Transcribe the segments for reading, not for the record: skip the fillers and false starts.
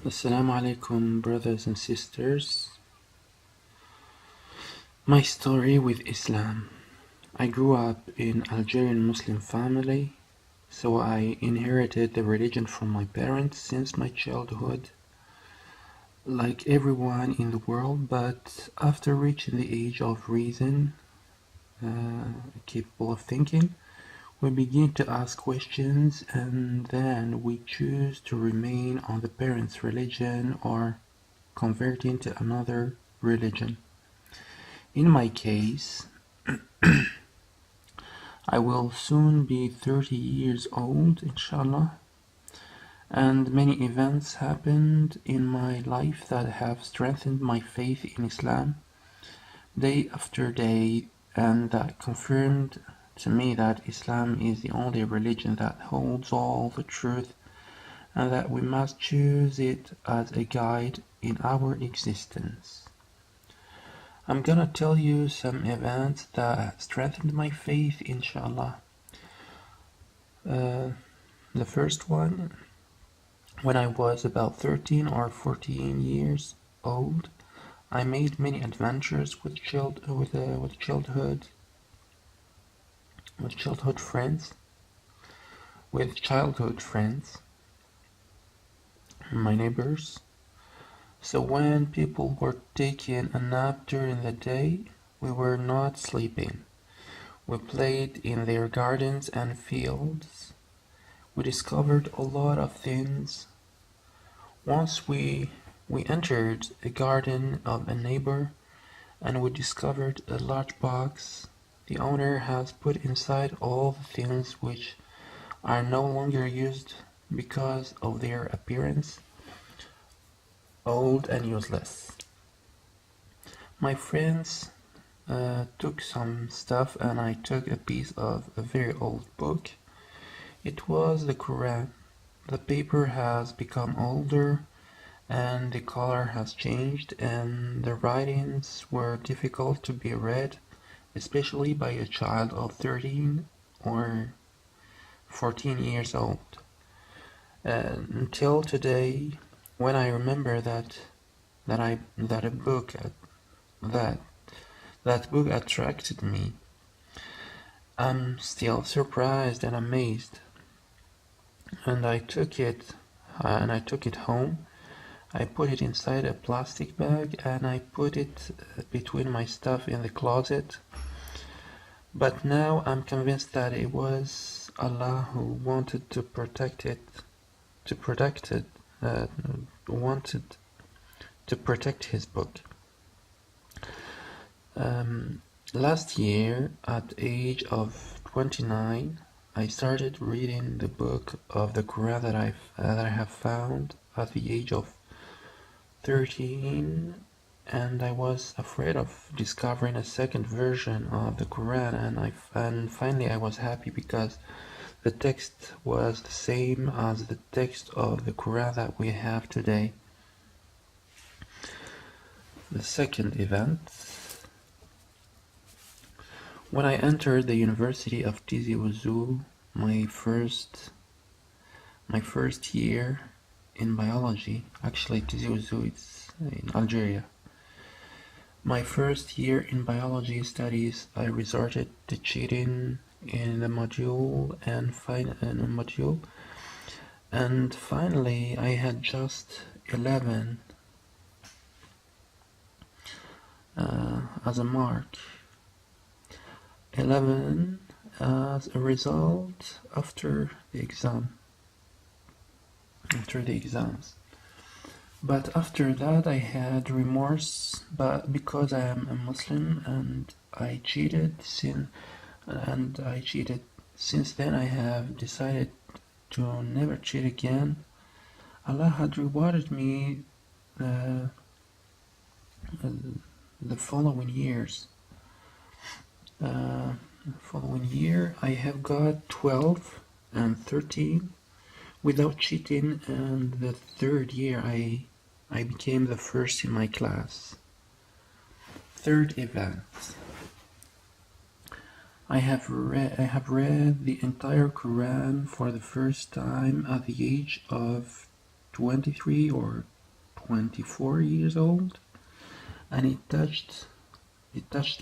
Assalamu alaikum, brothers and sisters. My story with Islam. I grew up in Algerian Muslim family, so I inherited the religion from my parents since my childhood, like everyone in the world, but after reaching the age of reason, capable of thinking, we begin to ask questions and then we choose to remain on the parents' religion or convert into another religion. In my case, I will soon be 30 years old, inshallah, and many events happened in my life that have strengthened my faith in Islam day after day, and that confirmed to me that Islam is the only religion that holds all the truth, and that we must choose it as a guide in our existence. I'm gonna tell you some events that strengthened my faith, inshallah. The first one, when I was about 13 or 14 years old, I made many adventures with childhood friends, my neighbors. So when people were taking a nap during the day, we were not sleeping. We played in their gardens and fields. We discovered a lot of things. Once we entered a garden of a neighbor and we discovered a large box. The owner has put inside all the things which are no longer used because of their appearance, old and useless. My friends took some stuff and I took a piece of a very old book. It was the Quran. The paper has become older and the color has changed and the writings were difficult to be read, especially by a child of 13 or 14 years old. Until today, when I remember that book attracted me, I'm still surprised and amazed. And I took it home. I put it inside a plastic bag and I put it between my stuff in the closet. But now I'm convinced that it was Allah who wanted to protect his book. Last year, at the age of 29, I started reading the book of the Quran that I have found at the age of 13, and I was afraid of discovering a second version of the Quran, and finally I was happy because the text was the same as the text of the Quran that we have today. The second event, when I entered the University of Tizi-ouzou, my first year in biology, actually Tizi-ouzou it's in Algeria. My first year in biology studies, I resorted to cheating in the module and finally I had just 11 as a mark. 11 as a result after the exams. But after that I had remorse, but because I am a Muslim and I cheated since then I have decided to never cheat again. Allah had rewarded me the following years. Following year I have got 12 and 13 without cheating, and the third year I became the first in my class. Third event. I have read the entire Quran for the first time at the age of 23 or 24 years old, and it touched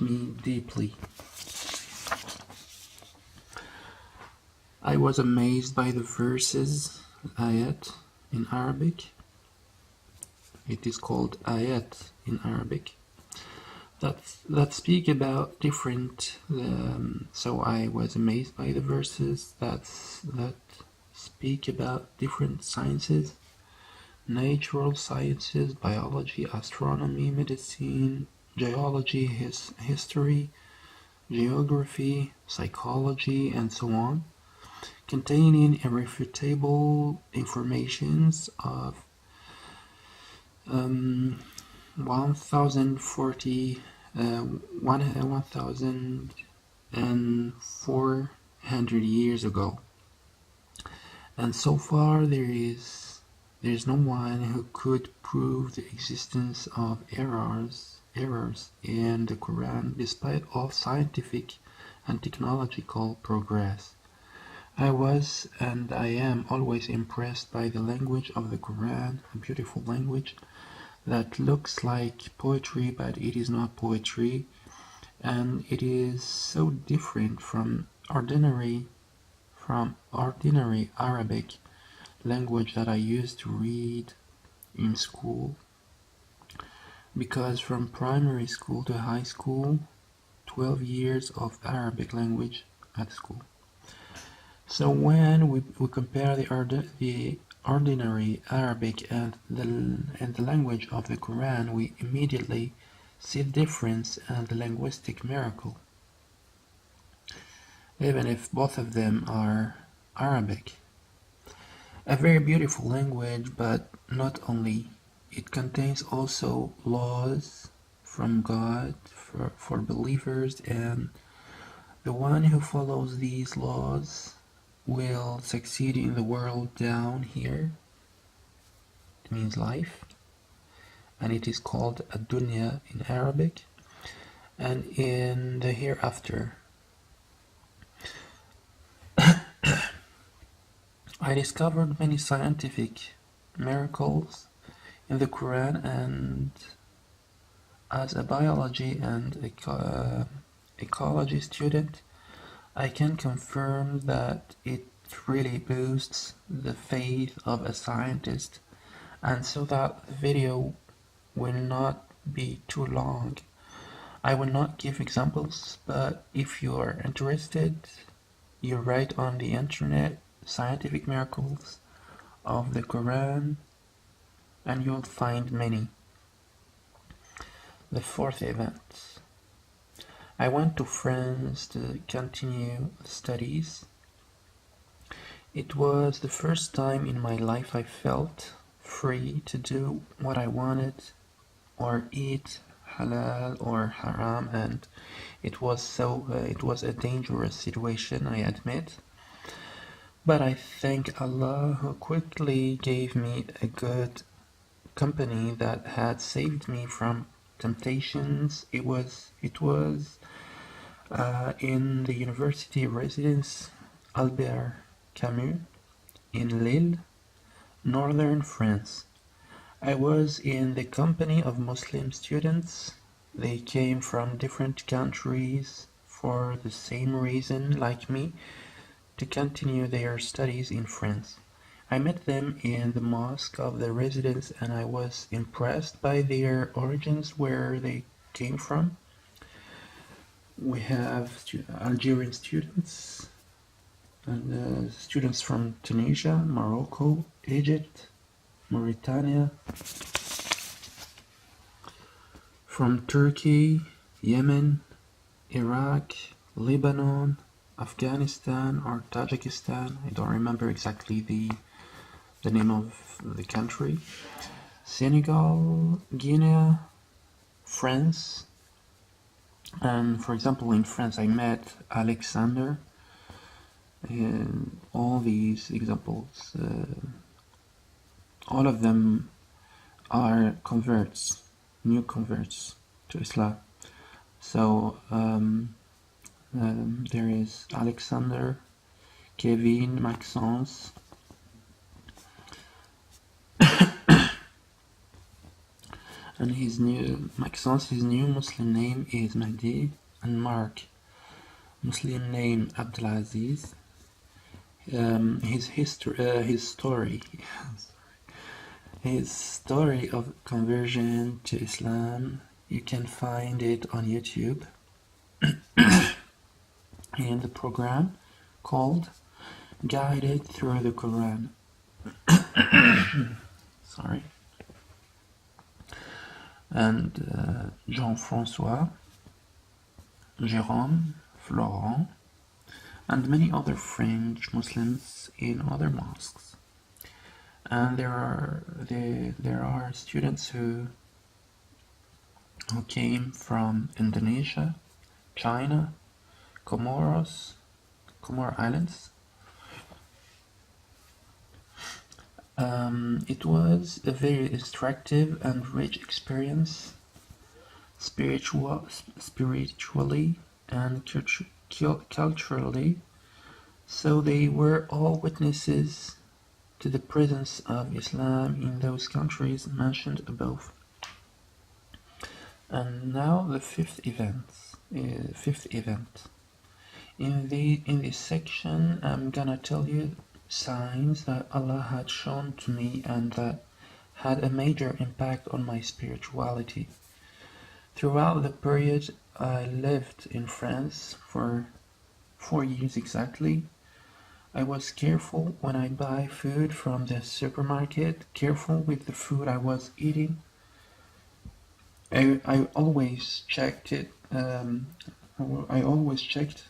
me deeply. I was amazed by the verses, ayat in Arabic. It is called ayat in Arabic. That speak about different. So I was amazed by the verses that speak about different sciences, natural sciences, biology, astronomy, medicine, geology, history, geography, psychology, and so on, containing irrefutable informations of 1,400 years ago. And so far there's no one who could prove the existence of errors in the Quran despite all scientific and technological progress. I was and I am always impressed by the language of the Quran, a beautiful language that looks like poetry, but it is not poetry, and it is so different from ordinary Arabic language that I used to read in school, because from primary school to high school, 12 years of Arabic language at school. So when we compare the ordinary Arabic and the language of the Quran, we immediately see the difference and the linguistic miracle, even if both of them are Arabic. A very beautiful language, but not only. It contains also laws from God for believers, and the one who follows these laws will succeed in the world down here. It means life, and it is called ad-dunya in Arabic, and in the hereafter. I discovered many scientific miracles in the Quran, and as a biology and ecology student, I can confirm that it really boosts the faith of a scientist. And so that the video will not be too long, I will not give examples, but if you are interested, you write on the internet scientific miracles of the Quran and you'll find many. The fourth event. I went to France to continue studies. It was the first time in my life I felt free to do what I wanted or eat halal or haram, and it was a dangerous situation, I admit. But I thank Allah who quickly gave me a good company that had saved me from temptations. It was in the university residence Albert Camus in Lille, northern France. I was in the company of Muslim students. They came from different countries for the same reason, like me, to continue their studies in France. I met them in the mosque of the residence, and I was impressed by their origins, where they came from. We have Algerian students and students from Tunisia, Morocco, Egypt, Mauritania, from Turkey, Yemen, Iraq, Lebanon, Afghanistan or Tajikistan, I don't remember exactly the name of the country, Senegal, Guinea, France, and for example in France I met Alexander, and all these examples, all of them are converts, new converts to Islam. So there is Alexander, Kevin, Maxence, And his new Muslim name is Mahdi, and Mark, Muslim name Abdulaziz. His story his story of conversion to Islam, you can find it on YouTube in the program called Guided Through the Quran. Sorry. And Jean-François, Jérôme, Florent, and many other French Muslims in other mosques. And there are students who came from Indonesia, China, Comor Islands. It was a very instructive and rich experience, spiritually and culturally. So they were all witnesses to the presence of Islam in those countries mentioned above. And now the fifth event. In this section, I'm gonna tell you signs that Allah had shown to me and that had a major impact on my spirituality. Throughout the period I lived in France for 4 years exactly, I was careful when I buy food from the supermarket, careful with the food I was eating. I always checked it. I always checked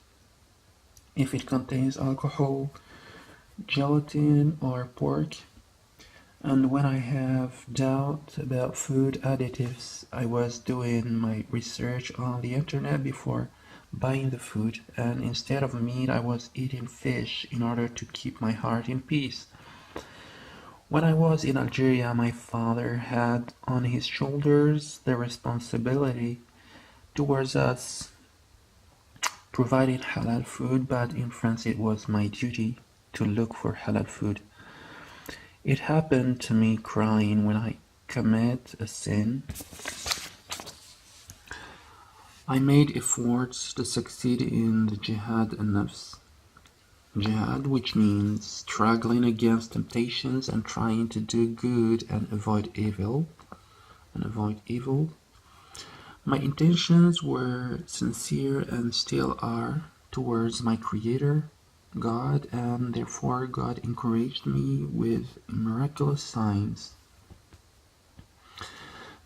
if it contains alcohol, gelatin, or pork. And when I have doubt about food additives, I was doing my research on the internet before buying the food, and instead of meat I was eating fish in order to keep my heart in peace. When I was in Algeria, my father had on his shoulders the responsibility towards us providing halal food, but in France it was my duty to look for halal food. It happened to me crying when I commit a sin. I made efforts to succeed in the jihad an-nafs. Jihad, which means struggling against temptations and trying to do good and avoid evil. My intentions were sincere and still are towards my Creator, God, and therefore God encouraged me with miraculous signs.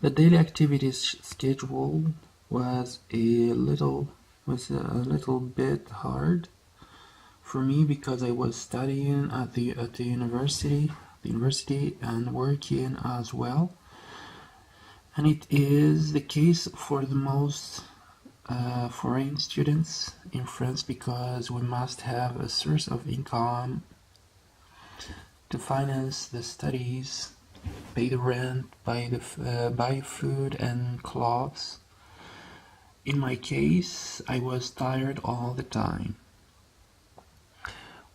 The daily activities schedule was a little bit hard for me because I was studying at the university and working as well. And it is the case for the most foreign students in France because we must have a source of income to finance the studies, pay the rent, buy food and clothes. In my case, I was tired all the time.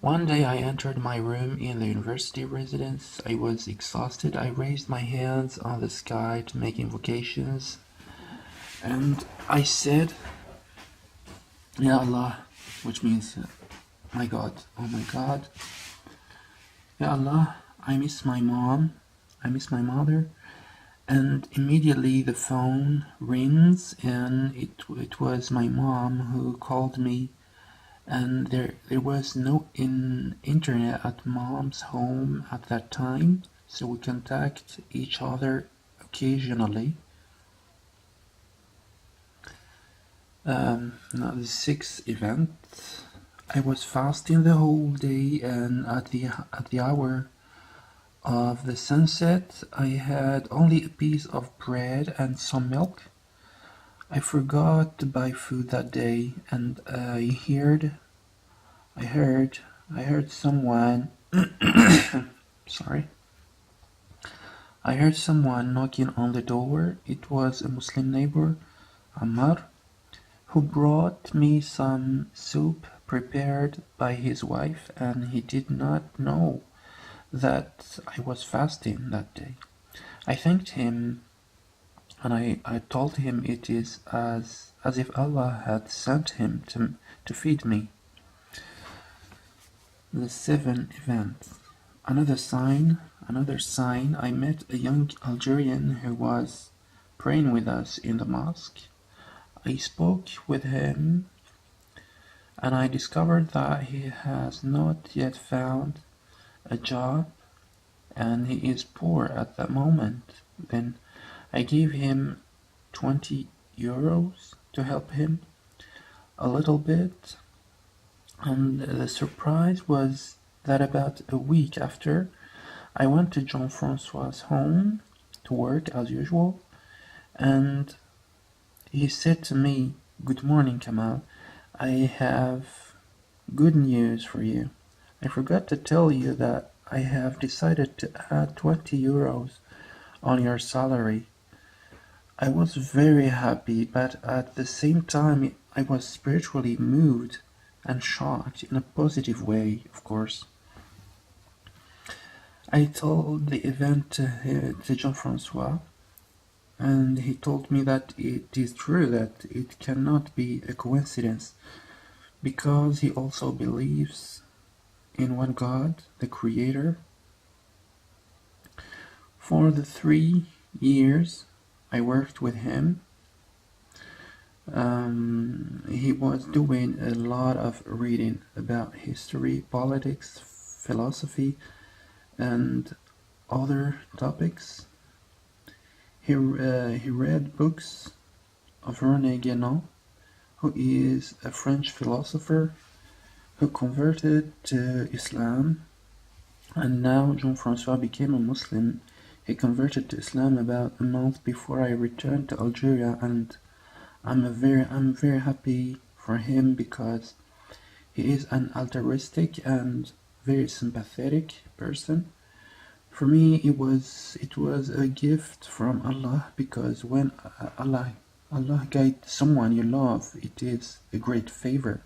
One day I entered my room in the university residence. I was exhausted. I raised my hands on the sky to make invocations, and I said, Ya Allah, which means, my God, oh my God, Ya Allah, I miss my mom, I miss my mother. And immediately the phone rings, and it was my mom who called me. And there was no internet at mom's home at that time, so we contact each other occasionally. Now the sixth event, I was fasting the whole day, and at the hour of the sunset, I had only a piece of bread and some milk. I forgot to buy food that day, and I heard someone sorry. I heard someone knocking on the door. It was a Muslim neighbor, Ammar, who brought me some soup prepared by his wife, and he did not know that I was fasting that day. I thanked him and I told him it is as if Allah had sent him to feed me. The 7 events. Another sign, I met a young Algerian who was praying with us in the mosque. I spoke with him and I discovered that he has not yet found a job and he is poor at that moment. Then I gave him 20 euros to help him a little bit, and the surprise was that about a week after, I went to Jean-Francois's home to work as usual, and he said to me, "Good morning, Kamal. I have good news for you. I forgot to tell you that I have decided to add 20 euros on your salary." I was very happy, but at the same time I was spiritually moved and shocked in a positive way, of course. I told the event to Jean-Francois, and he told me that it is true, that it cannot be a coincidence, because he also believes in one God, the Creator. For the 3 years I worked with him, he was doing a lot of reading about history, politics, philosophy, and other topics. He read books of René Guénon, who is a French philosopher who converted to Islam, and now Jean-Francois became a Muslim. He converted to Islam about a month before I returned to Algeria, and I'm very happy for him because he is an altruistic and very sympathetic person. For me, it was a gift from Allah, because when Allah guides someone you love, it is a great favor.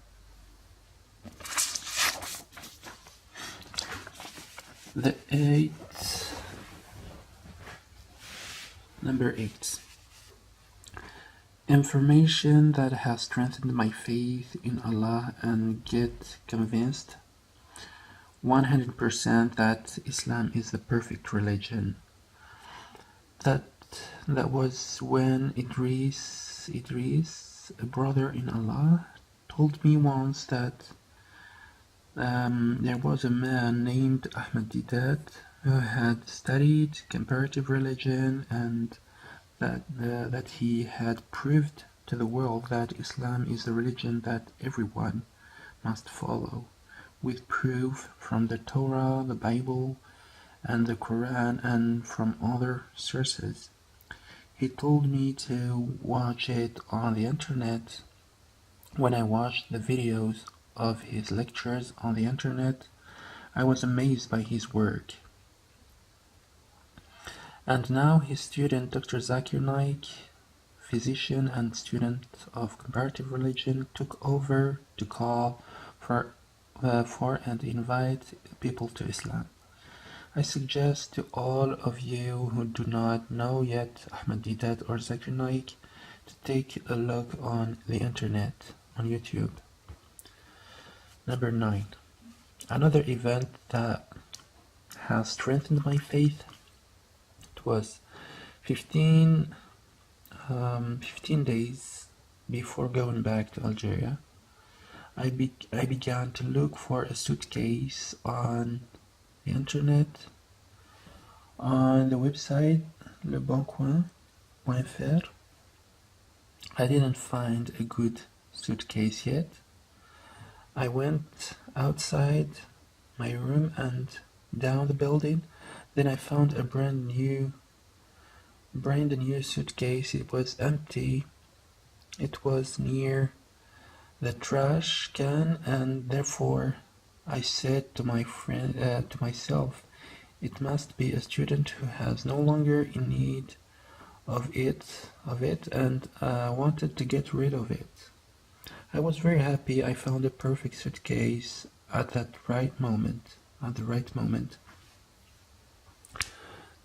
Number 8. Information that has strengthened my faith in Allah and get convinced 100% that Islam is the perfect religion. That was when Idris, a brother in Allah, told me once that there was a man named Ahmed Didat who had studied comparative religion, and that he had proved to the world that Islam is the religion that everyone must follow, with proof from the Torah, the Bible, and the Quran, and from other sources. He told me to watch it on the internet. When I watched the videos of his lectures on the internet, I was amazed by his work. And now his student, Dr. Zakir Naik, physician and student of comparative religion, took over to call for and invite people to Islam. I suggest to all of you who do not know yet Ahmed Didat or Zakir Naik to take a look on the internet, on YouTube. Number 9. Another event that has strengthened my faith, it was 15 days before going back to Algeria. I began to look for a suitcase on the internet, on the website leboncoin.fr. I didn't find a good suitcase yet. I went outside my room and down the building. Then I found a brand new suitcase. It was empty. It was near the trash can, and therefore I said to myself, it must be a student who has no longer in need of it, and wanted to get rid of it. I was very happy. I found a perfect suitcase at the right moment.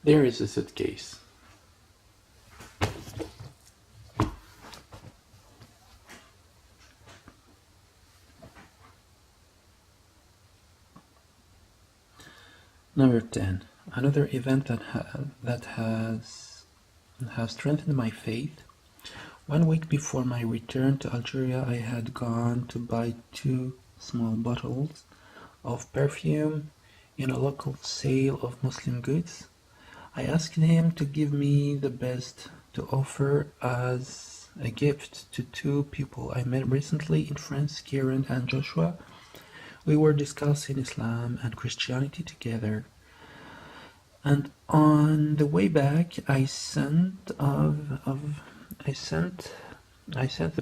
There is a suitcase. Number 10. Another event that has strengthened my faith. 1 week before my return to Algeria, I had gone to buy 2 small bottles of perfume in a local sale of Muslim goods. I asked him to give me the best to offer as a gift to 2 people I met recently in France, Kieran and Joshua. We were discussing Islam and Christianity together. And on the way back, I sent the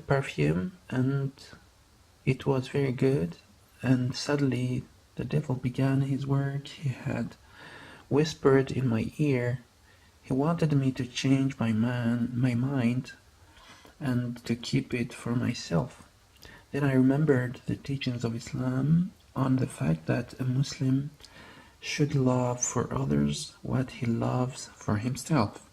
perfume, and it was very good. And suddenly, the devil began his work. He had whispered in my ear. He wanted me to change my mind and to keep it for myself. Then I remembered the teachings of Islam on the fact that a Muslim should love for others what he loves for himself.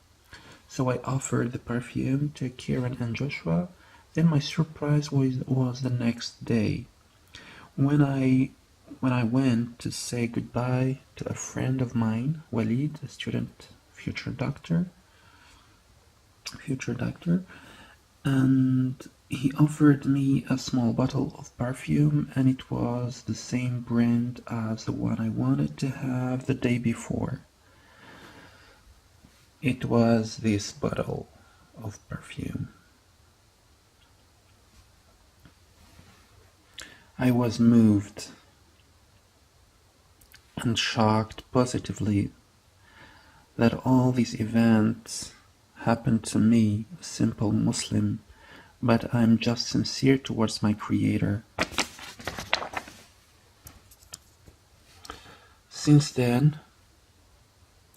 So I offered the perfume to Kieran and Joshua. Then my surprise was the next day when I went to say goodbye to a friend of mine, Walid, a student, future doctor, and he offered me a small bottle of perfume, and it was the same brand as the one I wanted to have the day before. It was this bottle of perfume. I was moved and shocked positively that all these events happened to me, a simple Muslim, but I'm just sincere towards my Creator. Since then,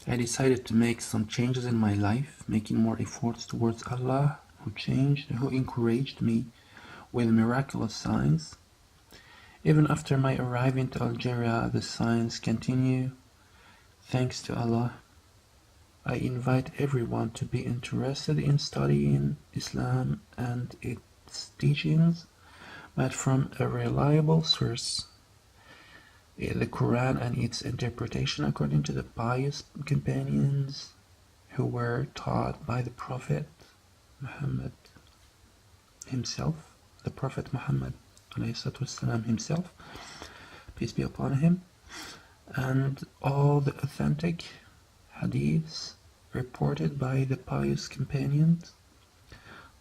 I decided to make some changes in my life, making more efforts towards Allah, who encouraged me with miraculous signs. Even after my arriving to Algeria, the signs continue. Thanks to Allah. I invite everyone to be interested in studying Islam and its teachings, but from a reliable source, the Quran and its interpretation according to the pious companions who were taught by the Prophet Muhammad himself, himself, peace be upon him, and all the authentic hadiths reported by the pious companions.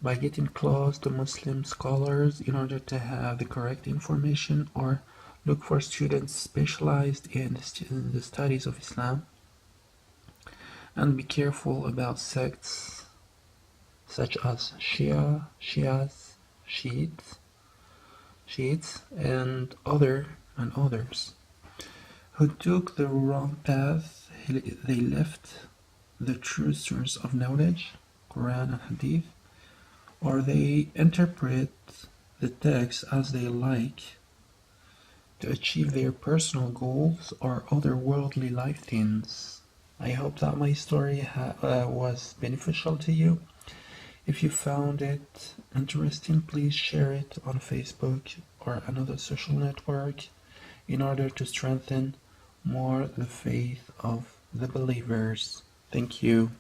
By getting close to Muslim scholars in order to have the correct information, or look for students specialized in the studies of Islam, and be careful about sects such as Shiites, and others who took the wrong path. They left the true source of knowledge, Quran and Hadith, or they interpret the text as they like to achieve their personal goals or other worldly life things. I hope that my story was beneficial to you. If you found it interesting, please share it on Facebook or another social network in order to strengthen more the faith of the believers. Thank you.